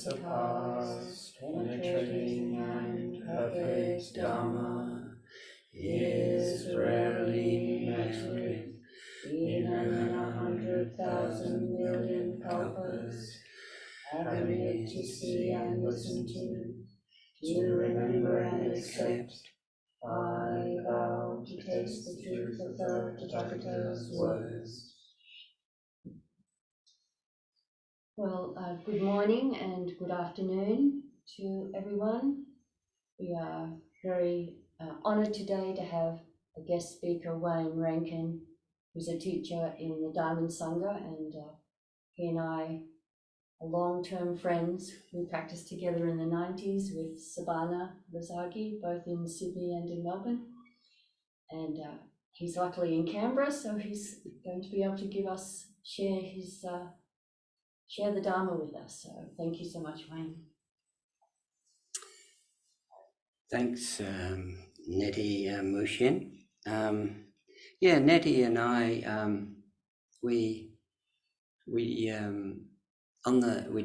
surpassed, penetrating and perfect Dharma is rarely met with in 100,000 million kalpas, having it to see and listen to remember and accept. I vow to taste the truth of the Tathagata's words. Well, good morning and good afternoon to everyone. We are very honoured today to have a guest speaker, Wayne Rankin, who's a teacher in the Diamond Sangha, and he and I are long-term friends. We practiced together in the 90s with Sabana Razagi, both in Sydney and in Melbourne. And he's luckily in Canberra, so he's going to be able to share the Dharma with us. So thank you so much, Wayne. Thanks, Nettie Mushin. Nettie and I, we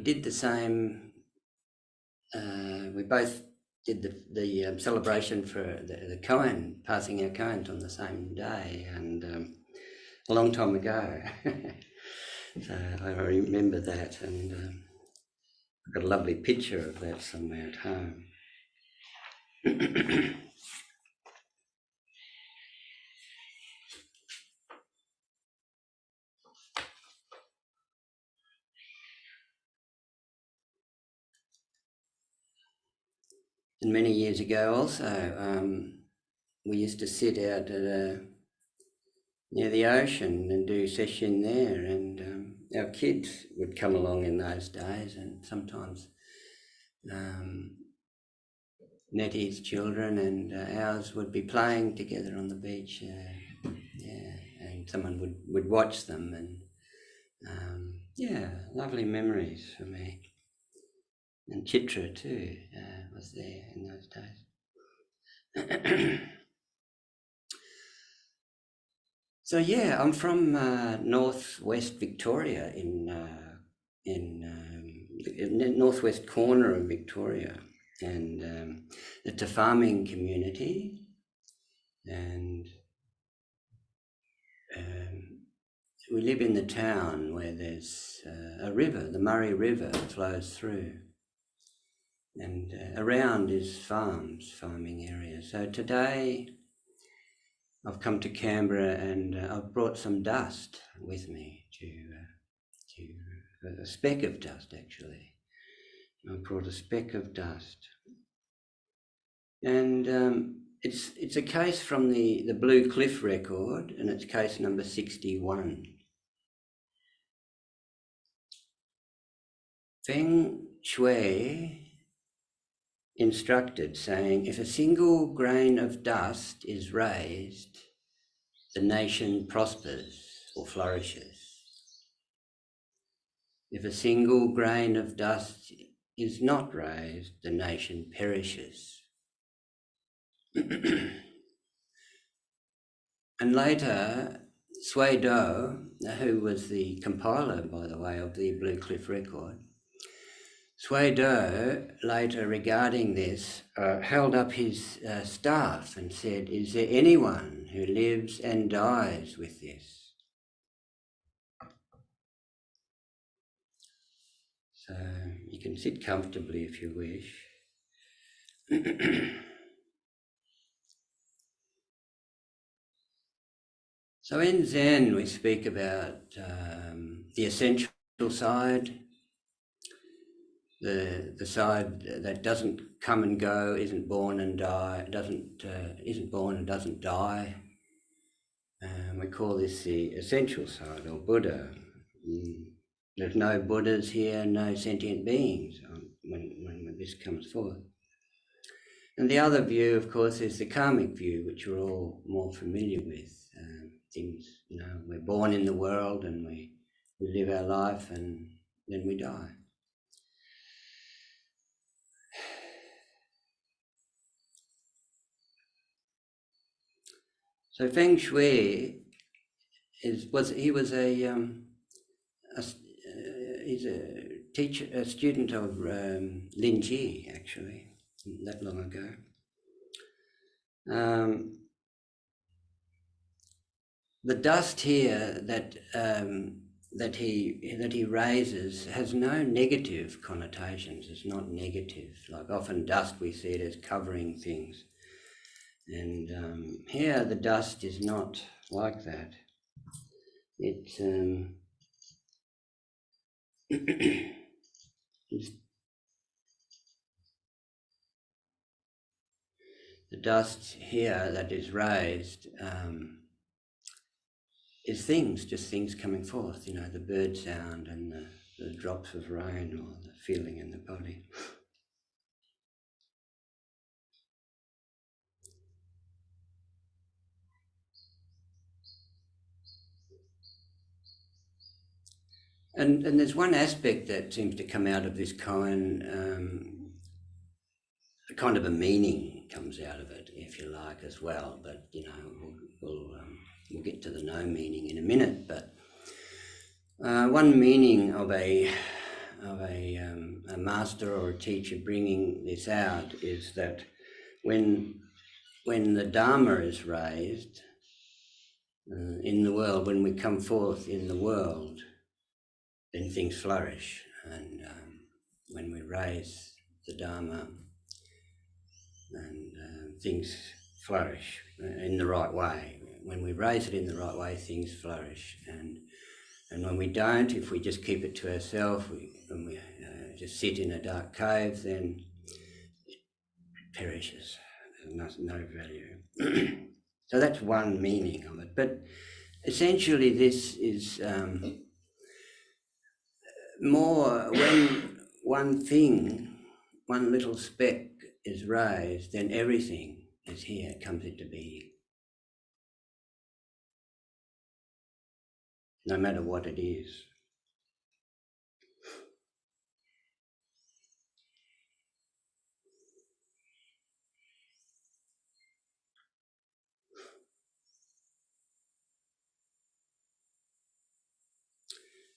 did the same. We both did the celebration for the koan, passing our koan on the same day, and a long time ago. So I remember that, and I've got a lovely picture of that somewhere at home. And many years ago also, we used to sit out at near the ocean and do session there, and our kids would come along in those days, and sometimes Nettie's children and ours would be playing together on the beach, and someone would watch them, and lovely memories for me. And Chitra too was there in those days. So I'm from northwest Victoria, in the northwest corner of Victoria, and it's a farming community, and we live in the town where there's a river, the Murray River flows through, and around is farming areas. So today I've come to Canberra, and I've brought some dust with me, a speck of dust actually. I brought a speck of dust, and it's a case from the Blue Cliff record, and it's case number 61. Feng Shui instructed, saying, if a single grain of dust is raised, the nation prospers or flourishes. If a single grain of dust is not raised, the nation perishes. And later, Sui Do, who was the compiler, by the way, of the Blue Cliff record, Sui Do, later regarding this, held up his staff and said, is there anyone who lives and dies with this? So you can sit comfortably if you wish. So in Zen we speak about the essential side, the side that doesn't come and go, isn't born and isn't born and doesn't die. We call this the essential side, or Buddha. There's no Buddhas here, no sentient beings when this comes forth. And the other view, of course, is the karmic view, which we're all more familiar with. Things, we're born in the world and we live our life and then we die. So Feng Shui he's a a student of Lin Ji, actually, not that long ago. The dust here that he raises has no negative connotations. It's not negative. Like often dust we see it as covering things, and here the dust is not like that. It's the dust here that is raised is things, just things coming forth, the bird sound and the drops of rain or the feeling in the body. And there's one aspect that seems to come out of this koan, a kind of a meaning comes out of it, if you like, as well. But we'll get to the no meaning in a minute. But one meaning of a master or a teacher bringing this out is that when the Dharma is raised in the world, when we come forth in the world, then things flourish. And when we raise the Dharma, and things flourish in the right way. When we raise it in the right way, things flourish. And when we don't, if we just keep it to ourselves, when we just sit in a dark cave, then it perishes. There's no value. So that's one meaning of it. But essentially this is more when one little speck is raised, then everything is here, comes into being. No matter what it is.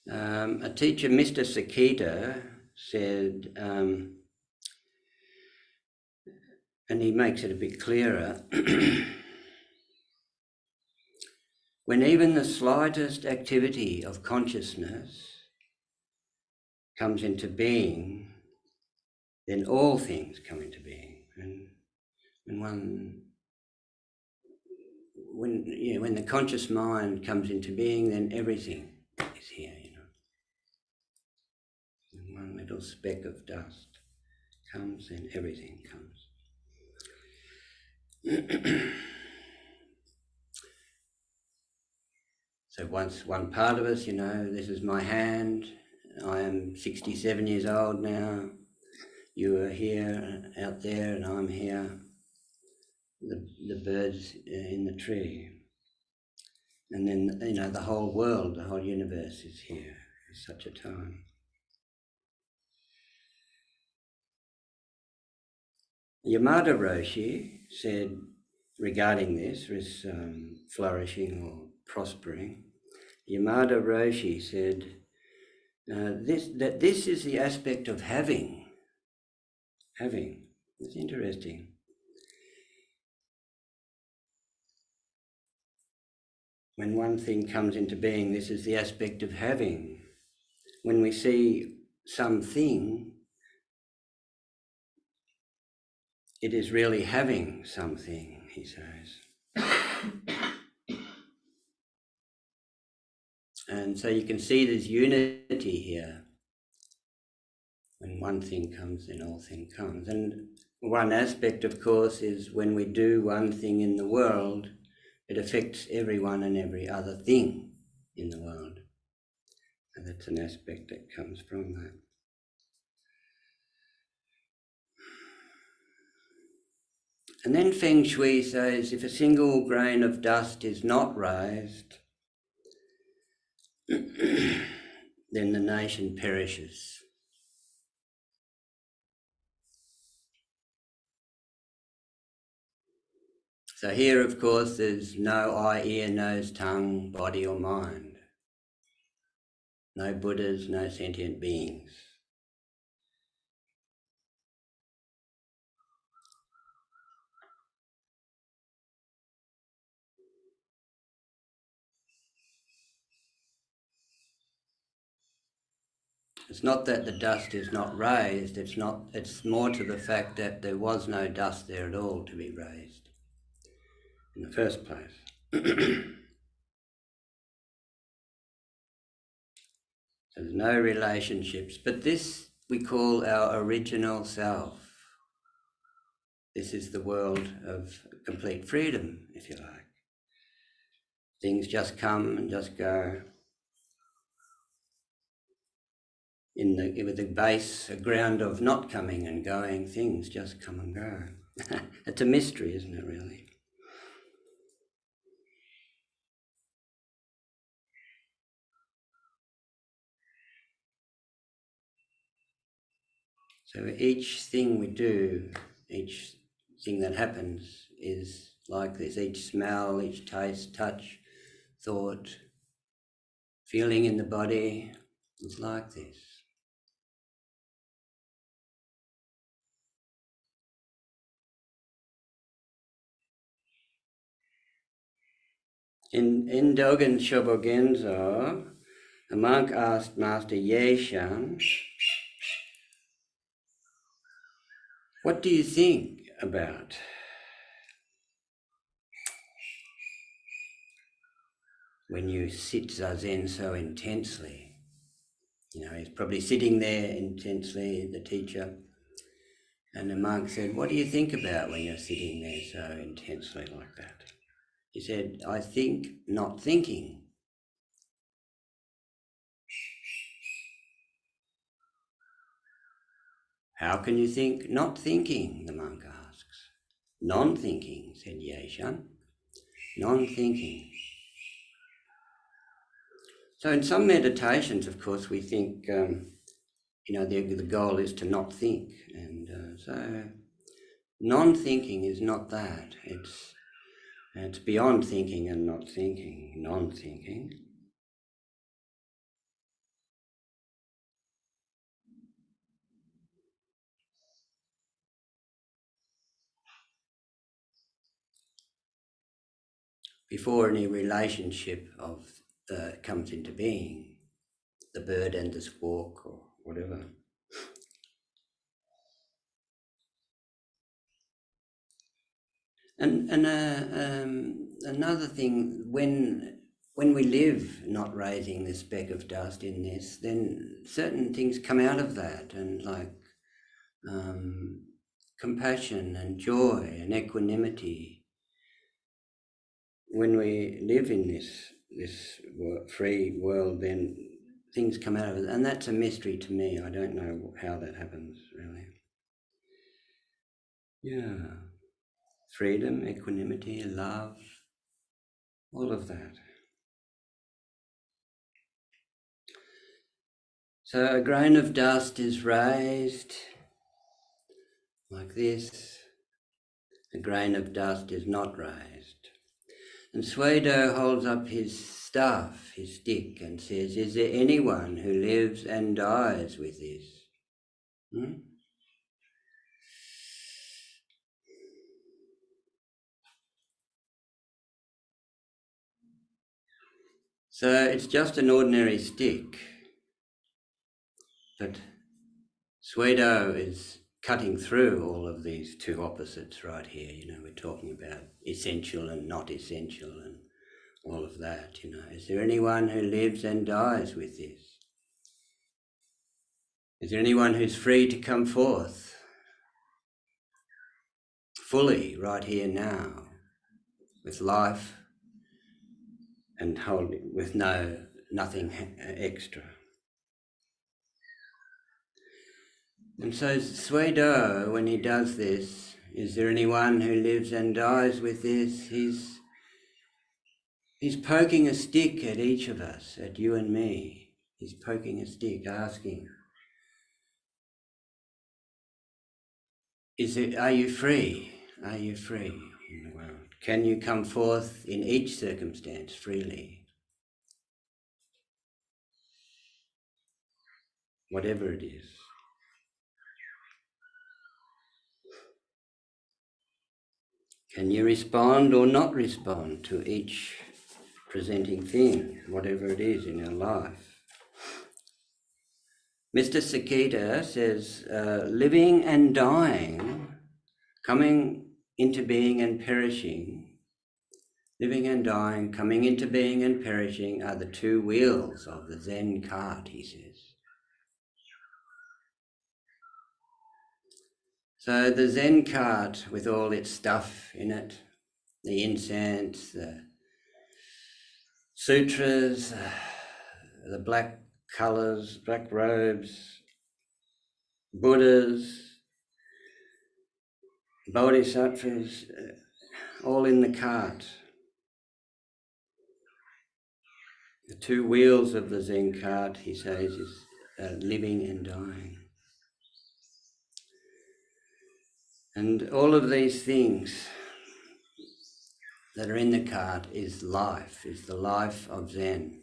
A teacher, Mr. Sakita, said, and he makes it a bit clearer, when even the slightest activity of consciousness comes into being, then all things come into being. And when the conscious mind comes into being, then everything is here, When one little speck of dust comes, then everything comes. So once one part of us, this is my hand, I am 67 years old now, you are here, out there, and I'm here, the birds in the tree. And then, the whole world, the whole universe is here at such a time. Yamada Roshi said regarding this flourishing or prospering, Yamada Roshi said that this is the aspect of having. It's interesting. When one thing comes into being, this is the aspect of having. When we see something, it is really having something, he says. And so you can see there's unity here. When one thing comes, then all things comes. And one aspect, of course, is when we do one thing in the world, it affects everyone and every other thing in the world. And that's an aspect that comes from that. And then Feng Shui says, if a single grain of dust is not raised, then the nation perishes. So here, of course, there's no eye, ear, nose, tongue, body or mind. No Buddhas, no sentient beings. It's not that the dust is not raised, it's more to the fact that there was no dust there at all to be raised in the first place. There's no relationships, but this we call our original self. This is the world of complete freedom, if you like. Things just come and just go. With the base, a ground of not coming and going, things just come and go. It's a mystery, isn't it, really? So each thing we do, each thing that happens is like this. Each smell, each taste, touch, thought, feeling in the body is like this. In Dogen Shobogenzo, a monk asked Master Yeshan, "What do you think about when you sit zazen so intensely?" You know, he's probably sitting there intensely, the teacher, and the monk said, "What do you think about when you're sitting there so intensely like that?" He said, "I think not thinking." "How can you think not thinking?" the monk asks. "Non-thinking," said Yeshan. Non-thinking. So in some meditations, of course, we think, the goal is to not think. And so non-thinking is not that. It's beyond thinking and not thinking, non-thinking. Before any relationship comes into being, the bird and the squawk or whatever. And another thing, when we live not raising the speck of dust in this, then certain things come out of that, and like compassion and joy and equanimity. When we live in this free world, then things come out of it, and that's a mystery to me. I don't know how that happens, really. Yeah. Freedom, equanimity, love, all of that. So a grain of dust is raised like this. A grain of dust is not raised. And Suedo holds up his staff, his stick, and says, "Is there anyone who lives and dies with this?" So it's just an ordinary stick, but Suedo is cutting through all of these two opposites right here. We're talking about essential and not essential and all of that. Is there anyone who lives and dies with this? Is there anyone who's free to come forth fully right here now with life and with nothing extra? And so Suedo, when he does this, is there anyone who lives and dies with this? He's poking a stick at each of us, at you and me. He's poking a stick, asking, are you free? Are you free in the world? Can you come forth in each circumstance freely? Whatever it is. Can you respond or not respond to each presenting thing, whatever it is in our life? Mr. Sakita says, living and dying, coming into being and perishing, living and dying, coming into being and perishing are the two wheels of the Zen cart, he says. So the Zen cart with all its stuff in it, the incense, the sutras, the black colours, black robes, Buddhas, Bodhisattvas, all in the cart. The two wheels of the Zen cart, he says, is living and dying. And all of these things that are in the cart is life, is the life of Zen.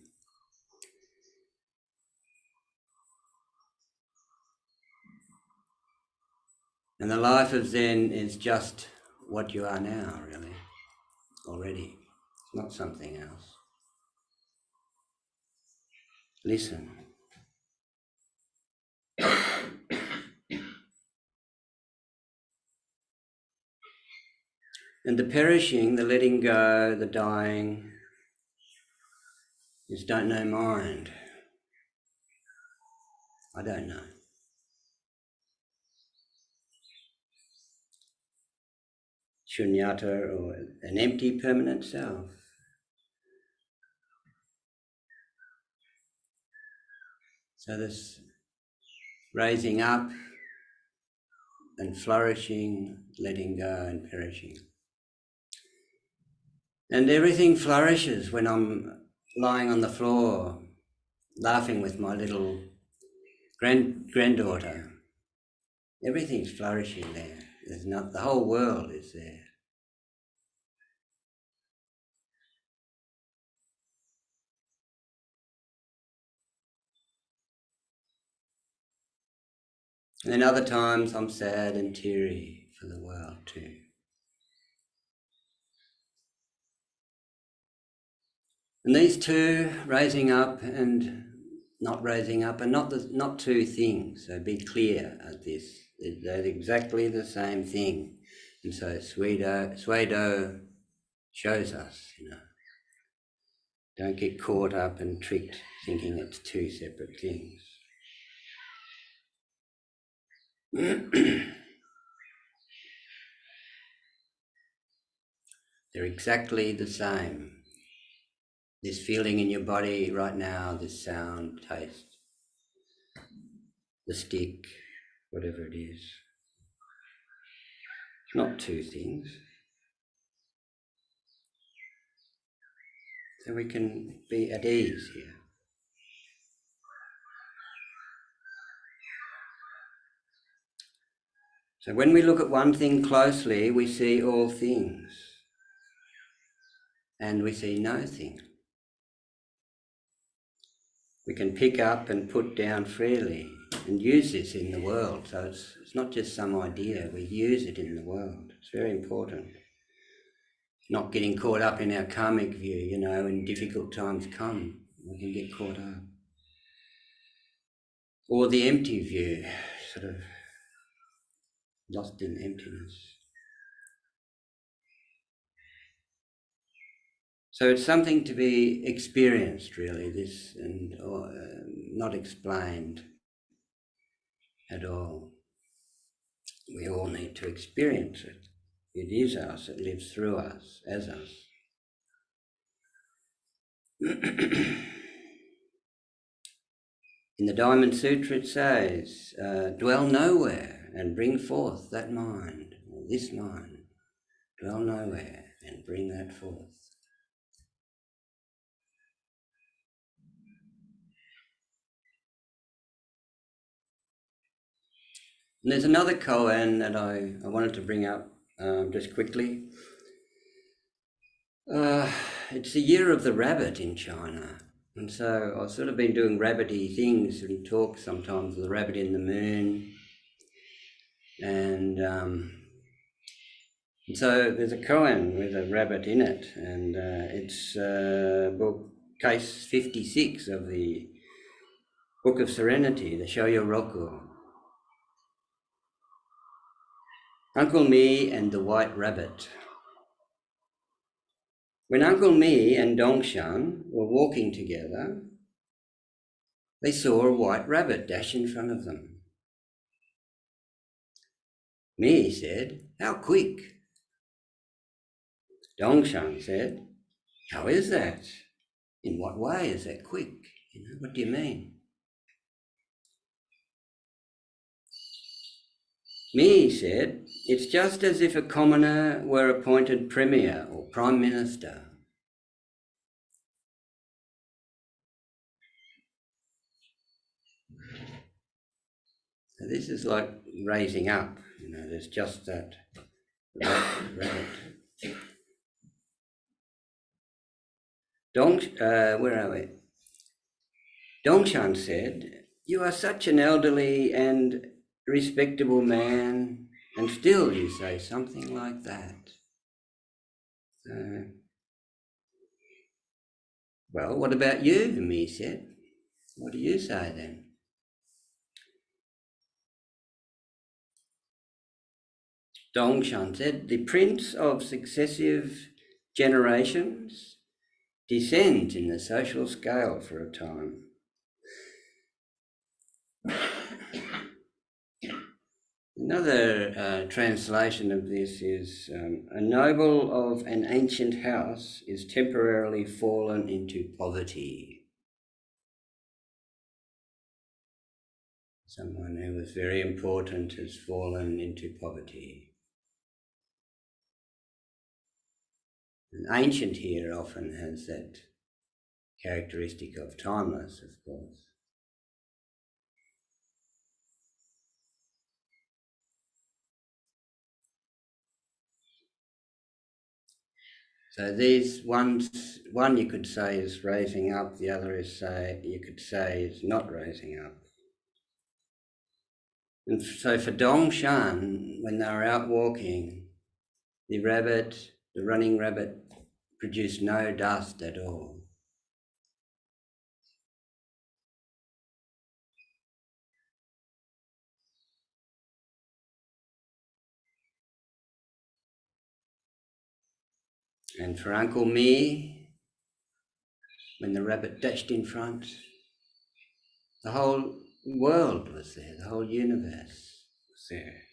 And the life of Zen is just what you are now, really, already. It's not something else. Listen. And the perishing, the letting go, the dying, is don't know mind. I don't know. Shunyata, or an empty permanent self. So this raising up and flourishing, letting go and perishing. And everything flourishes when I'm lying on the floor, laughing with my little granddaughter. Everything's flourishing there. There's not, the whole world is there. And then other times I'm sad and teary for the world too. And these two, raising up and not raising up, are not two things. So be clear at this. They're exactly the same thing. And so Suedo shows us, don't get caught up and tricked thinking it's two separate things. They're exactly the same. This feeling in your body right now, this sound, taste, the stick, whatever it is. It's not two things. So we can be at ease here. So when we look at one thing closely, we see all things, and we see no thing. We can pick up and put down freely and use this in the world. So it's not just some idea, we use it in the world. It's very important. Not getting caught up in our karmic view, when difficult times come, we can get caught up. Or the empty view, sort of lost in emptiness. So it's something to be experienced, really, this, and not explained at all. We all need to experience it. It is us, it lives through us, as us. In the Diamond Sutra it says, dwell nowhere and bring forth that mind, or this mind. Dwell nowhere and bring that forth. And there's another koan that I wanted to bring up just quickly. It's the year of the rabbit in China. And so I've sort of been doing rabbity things and talks sometimes, the rabbit in the moon. And so there's a koan with a rabbit in it, and it's book case 56 of the Book of Serenity, the Shoyo Roku. Uncle Me and the White Rabbit. When Uncle Me and Dongshan were walking together, they saw a white rabbit dash in front of them. Me said, "How quick?" Dongshan said, "How is that? In what way is that quick? What do you mean?" Me said, "It's just as if a commoner were appointed Premier or Prime Minister." So this is like raising up, there's just that rabbit. Where are we? Dongshan said, "You are such an elderly and respectable man, and still you say something like that." Well, what about you? Me said. What do you say then? Dongshan said, "The prince of successive generations descends in the social scale for a time." Another translation of this is, "A noble of an ancient house is temporarily fallen into poverty." Someone who was very important has fallen into poverty. And ancient here often has that characteristic of timeless, of course. So these one you could say is raising up, the other you could say is not raising up. And so for Dongshan, when they were out walking, the running rabbit, produced no dust at all. And for Uncle Me, when the rabbit dashed in front, the whole world was there, the whole universe was there.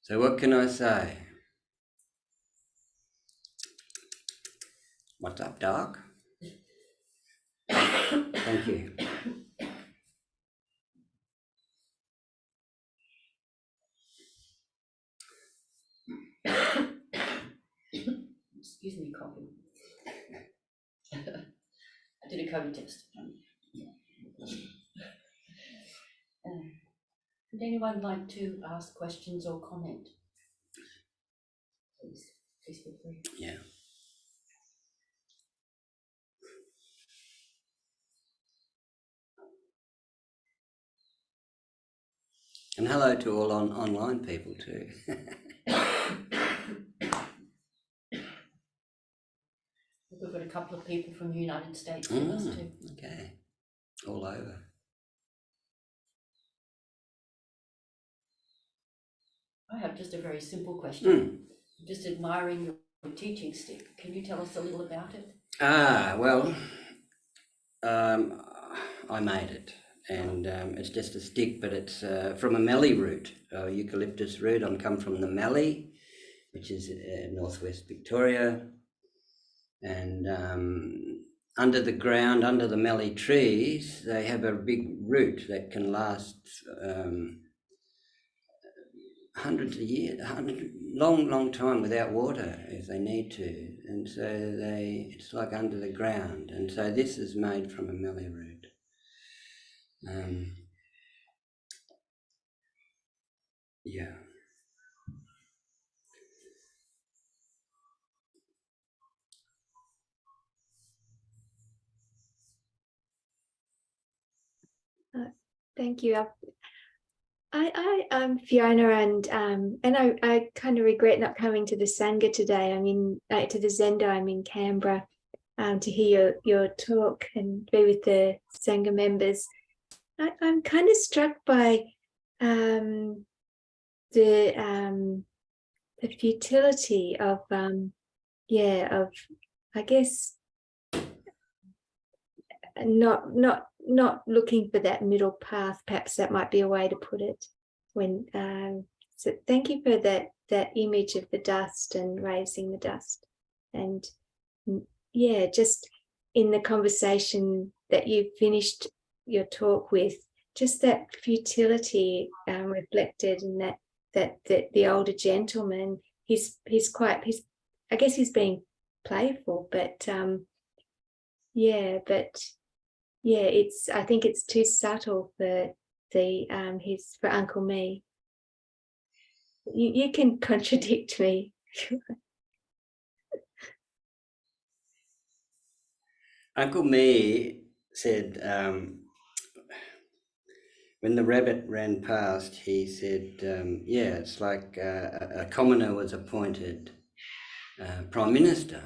So what can I say? What's up, Doc? Thank you. Excuse me, coughing. I did a COVID test. Would anyone like to ask questions or comment? Please feel free. Yeah. And hello to all online people too. We've got a couple of people from the United States with us too. Okay, all over. I have just a very simple question. Just admiring your teaching stick. Can you tell us a little about it? Well, I made it, and it's just a stick, but it's from a mallee root, eucalyptus root. I come from the Mallee, which is northwest Victoria, and under the ground, under the mallee trees, they have a big root that can last hundreds of years, long time without water if they need to, and so it's like under the ground, and so this is made from a mallee root. Yeah. Thank you. I'm Fiona, and I kind of regret not coming to the Sangha today. I'm in to the Zendo. I'm in Canberra to hear your talk and be with the Sangha members. I'm kind of struck by the futility of of I guess not looking for that middle path. Perhaps that might be a way to put it. When so thank you for that image of the dust and raising the dust, and just in the conversation that you finished your talk with, just that futility reflected in that the older gentleman, he's I guess he's being playful, but it's I think it's too subtle for for Uncle Me. You can contradict me. Uncle Me said, when the rabbit ran past, he said, it's like a commoner was appointed Prime Minister.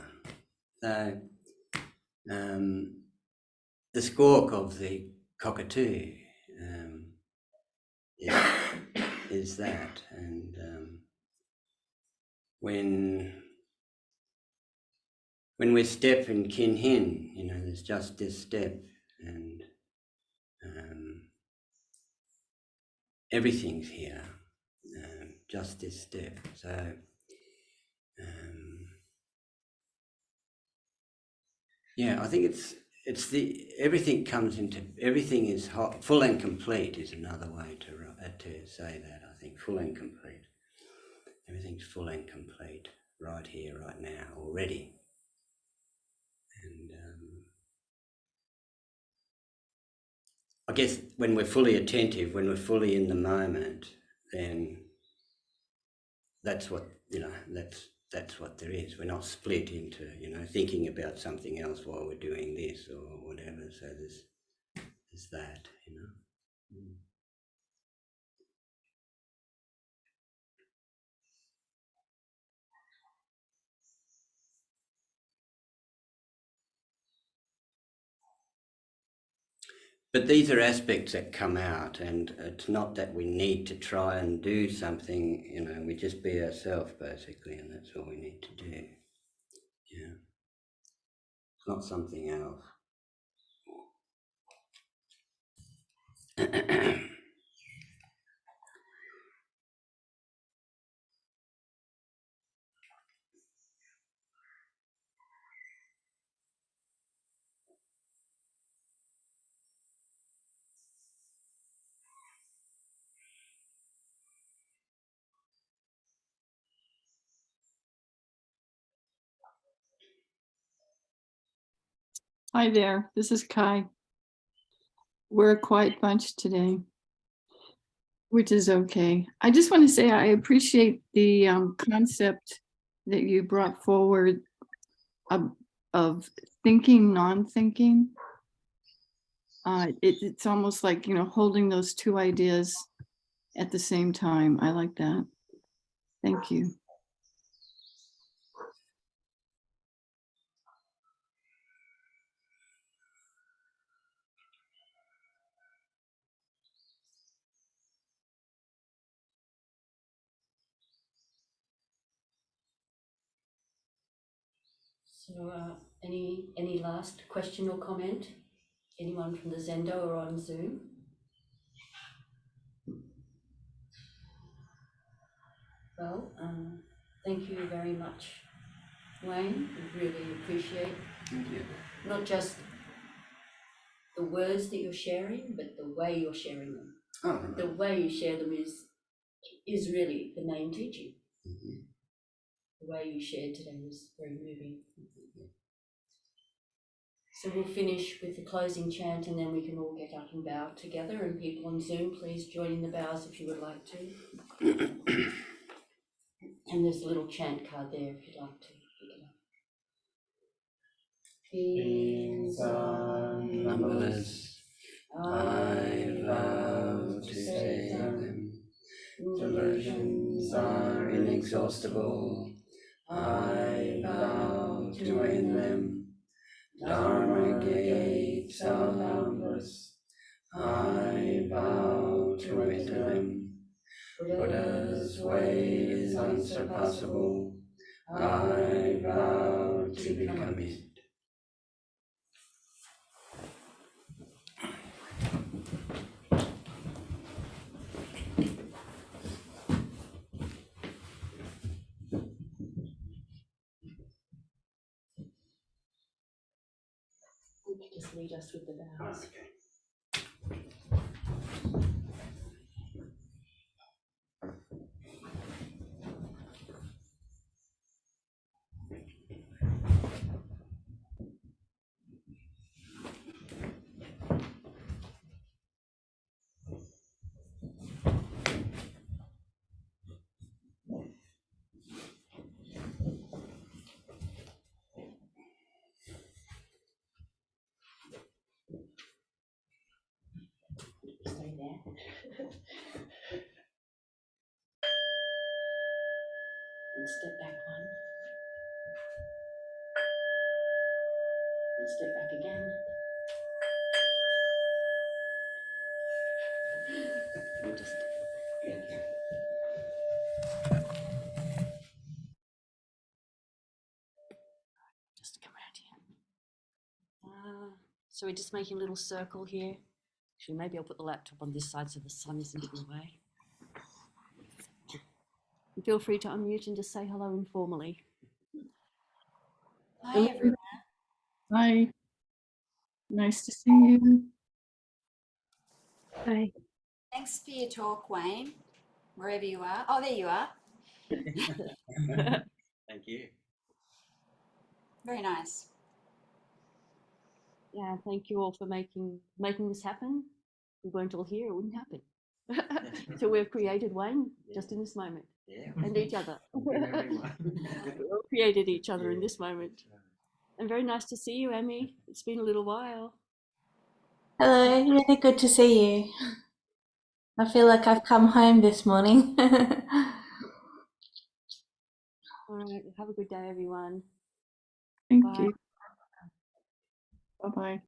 So the squawk of the cockatoo is that. And when we step in kin hin, there's just this step, and everything's here, just this step. So I think it's the everything is full and complete is another way to say that. I think full and complete. Everything's full and complete right here, right now, already. And I guess when we're fully attentive, when we're fully in the moment, then that's what that's what there is. We're not split into thinking about something else while we're doing this or whatever. So there's that. Mm. But these are aspects that come out, and it's not that we need to try and do something. We just be ourselves basically, and that's all we need to do. Yeah, it's not something else. Hi there, this is Kai. We're a quiet bunch today, which is okay. I just want to say I appreciate the concept that you brought forward of thinking, non-thinking. It's almost like, holding those two ideas at the same time. I like that. Thank you. So any last question or comment? Anyone from the Zendo or on Zoom? Well, thank you very much, Wayne. We really appreciate not just the words that you're sharing, but the way you're sharing them. Oh, right. The way you share them is really the main teaching. Mm-hmm. The way you shared today was very moving. So we'll finish with the closing chant, and then we can all get up and bow together, and people on Zoom, please join in the bows if you would like to. And there's a little chant card there if you'd like to pick it up. Beings numberless, I vow to save them. Delusions are inexhaustible. I vow to end them. Dharma gates are boundless. I vow to enter them. Buddha's way is unsurpassable. I vow to become it. Just lead us with the vows. Okay. Stay there. And step back one. And step back again. And just come around here. So we're just making a little circle here. Actually, maybe I'll put the laptop on this side so the sun isn't in the way. And feel free to unmute and just say hello informally. Hi, everyone. Hi. Nice to see you. Hi. Thanks for your talk, Wayne, wherever you are. Oh, there you are. Thank you. Very nice. Yeah, thank you all for making this happen. If we weren't all here, it wouldn't happen. So we've created Wayne just in this moment. Yeah. And each other. We Everyone. all created each other in this moment. And very nice to see you, Emmy. It's been a little while. Hello, really good to see you. I feel like I've come home this morning. All right, have a good day, everyone. Thank Bye. you. Bye-bye.